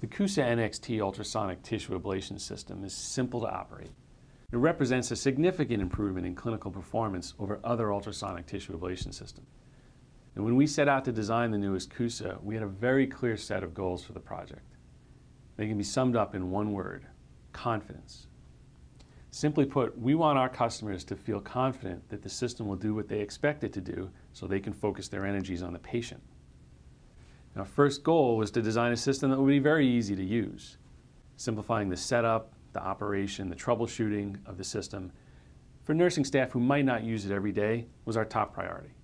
The cusa NXT ultrasonic tissue ablation system is simple to operate. It represents a significant improvement in clinical performance over other ultrasonic tissue ablation systems. And when we set out to design the newest cusa, we had a very clear set of goals for the project. They can be summed up in one word: confidence. Simply put, we want our customers to feel confident that the system will do what they expect it to do so they can focus their energies on the patient. Our first goal was to design a system that would be very easy to use. Simplifying the setup, the operation, the troubleshooting of the system for nursing staff who might not use it every day was our top priority.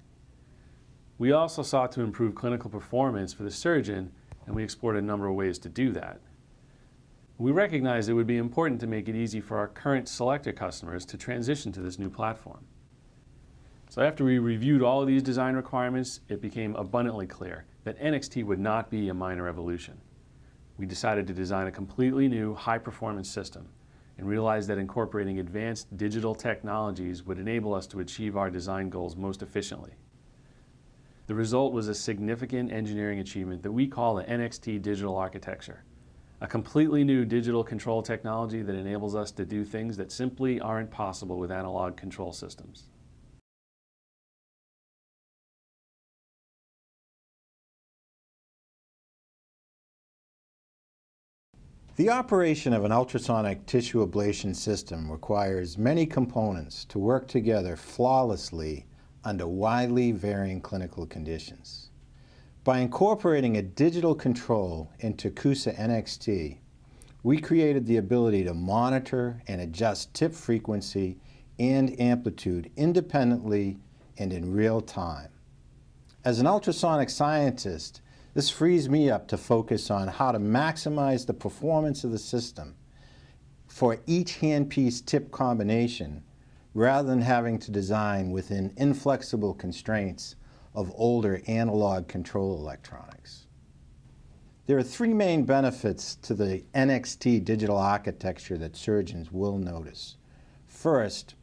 We also sought to improve clinical performance for the surgeon, and we explored a number of ways to do that. We recognized it would be important to make it easy for our current selector customers to transition to this new platform. So after we reviewed all of these design requirements, it became abundantly clear that NXT would not be a minor evolution. We decided to design a completely new high-performance system and realized that incorporating advanced digital technologies would enable us to achieve our design goals most efficiently. The result was a significant engineering achievement that we call the Nxt Digital Architecture, a completely new digital control technology that enables us to do things that simply aren't possible with analog control systems. The operation of an ultrasonic tissue ablation system requires many components to work together flawlessly under widely varying clinical conditions. By incorporating a digital control into cusa NXT, we created the ability to monitor and adjust tip frequency and amplitude independently and in real time. As an ultrasonic scientist, this frees me up to focus on how to maximize the performance of the system for each handpiece tip combination rather than having to design within inflexible constraints of older analog control electronics. There are three main benefits to the Nxt digital architecture that surgeons will notice. First,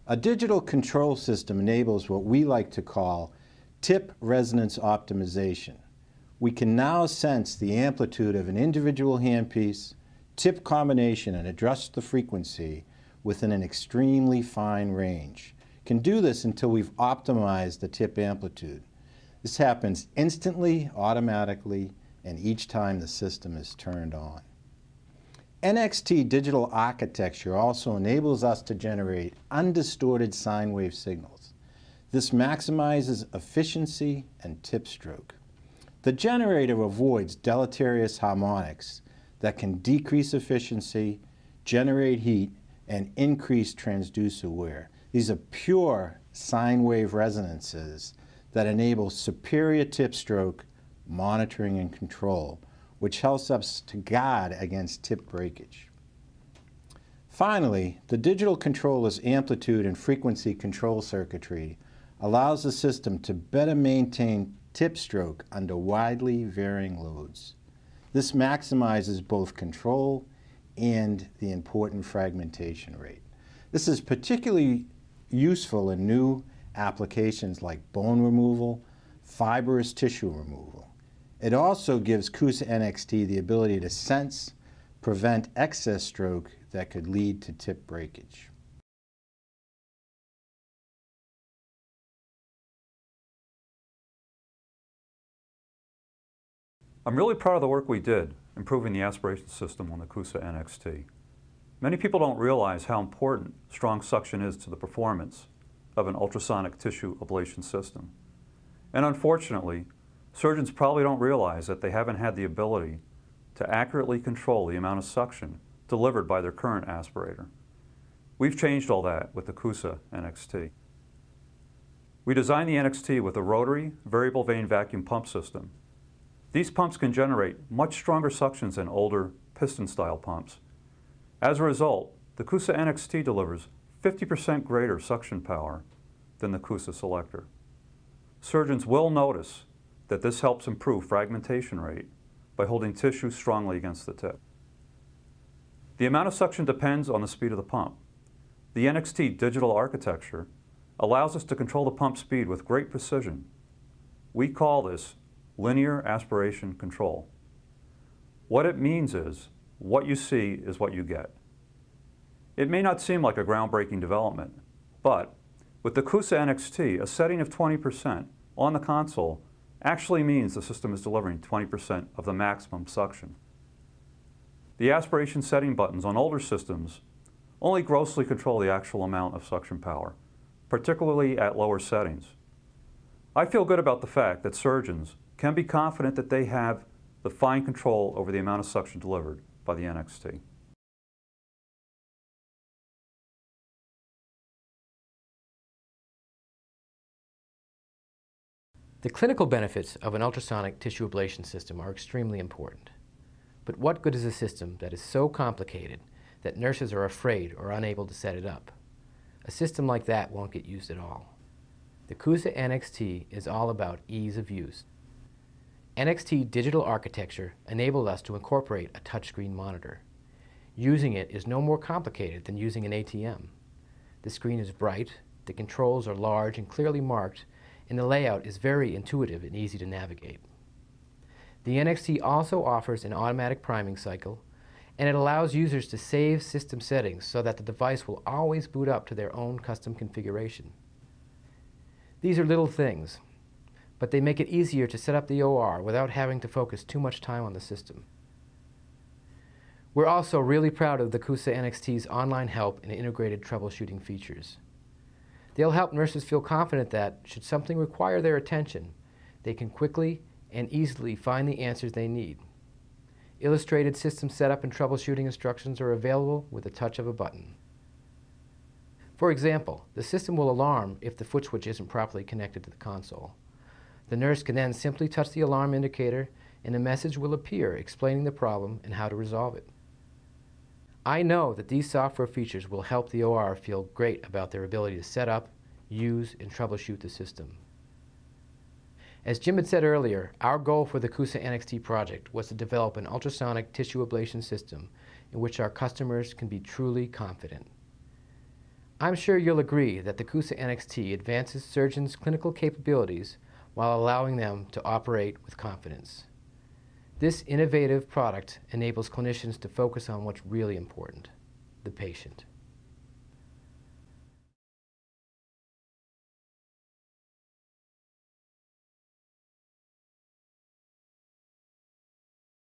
a digital control system enables what we like to call tip resonance optimization. We can now sense the amplitude of an individual handpiece, tip combination, and adjust the frequency within an extremely fine range. Can do this until we've optimized the tip amplitude. This happens instantly, automatically, and each time the system is turned on. Nxt Digital Architecture also enables us to generate undistorted sine wave signals. This maximizes efficiency and tip stroke. The generator avoids deleterious harmonics that can decrease efficiency, generate heat, and increase transducer wear. These are pure sine wave resonances that enable superior tip stroke monitoring and control, which helps us to guard against tip breakage. Finally, the digital controller's amplitude and frequency control circuitry allows the system to better maintain tip stroke under widely varying loads. This maximizes both control and the important fragmentation rate. This is particularly useful in new applications like bone removal, fibrous tissue removal. It also gives cusa NXT the ability to sense, prevent excess stroke that could lead to tip breakage. I'm really proud of the work we did improving the aspiration system on the cusa NXT. Many people don't realize how important strong suction is to the performance of an ultrasonic tissue ablation system. And unfortunately, surgeons probably don't realize that they haven't had the ability to accurately control the amount of suction delivered by their current aspirator. We've changed all that with the cusa NXT. We designed the NXT with a rotary variable vane vacuum pump system. These pumps can generate much stronger suctions than older piston-style pumps. As a result, the cusa NXT delivers 50% greater suction power than the cusa selector. Surgeons will notice that this helps improve fragmentation rate by holding tissue strongly against the tip. The amount of suction depends on the speed of the pump. The Nxt Digital Architecture allows us to control the pump speed with great precision. We call this linear aspiration control. What it means is, what you see is what you get. It may not seem like a groundbreaking development, but with the cusa NXT, a setting of 20% on the console actually means the system is delivering 20% of the maximum suction. The aspiration setting buttons on older systems only grossly control the actual amount of suction power, particularly at lower settings. I feel good about the fact that surgeons can be confident that they have the fine control over the amount of suction delivered by the NXT. The clinical benefits of an ultrasonic tissue ablation system are extremely important. But what good is a system that is so complicated that nurses are afraid or unable to set it up? A system like that won't get used at all. The cusa NXT is all about ease of use. Nxt Digital Architecture enabled us to incorporate a touchscreen monitor. Using it is no more complicated than using an ATM. The screen is bright, the controls are large and clearly marked, and the layout is very intuitive and easy to navigate. The NXT also offers an automatic priming cycle, and it allows users to save system settings so that the device will always boot up to their own custom configuration. These are little things, but they make it easier to set up the OR without having to focus too much time on the system. We're also really proud of the cusa NXT's online help and integrated troubleshooting features. They'll help nurses feel confident that, should something require their attention, they can quickly and easily find the answers they need. Illustrated system setup and troubleshooting instructions are available with the touch of a button. For example, the system will alarm if the foot switch isn't properly connected to the console. The nurse can then simply touch the alarm indicator and a message will appear explaining the problem and how to resolve it. I know that these software features will help the OR feel great about their ability to set up, use, and troubleshoot the system. As Jim had said earlier, our goal for the cusa NXT project was to develop an ultrasonic tissue ablation system in which our customers can be truly confident. I'm sure you'll agree that the cusa NXT advances surgeons' clinical capabilities while allowing them to operate with confidence. This innovative product enables clinicians to focus on what's really important, the patient.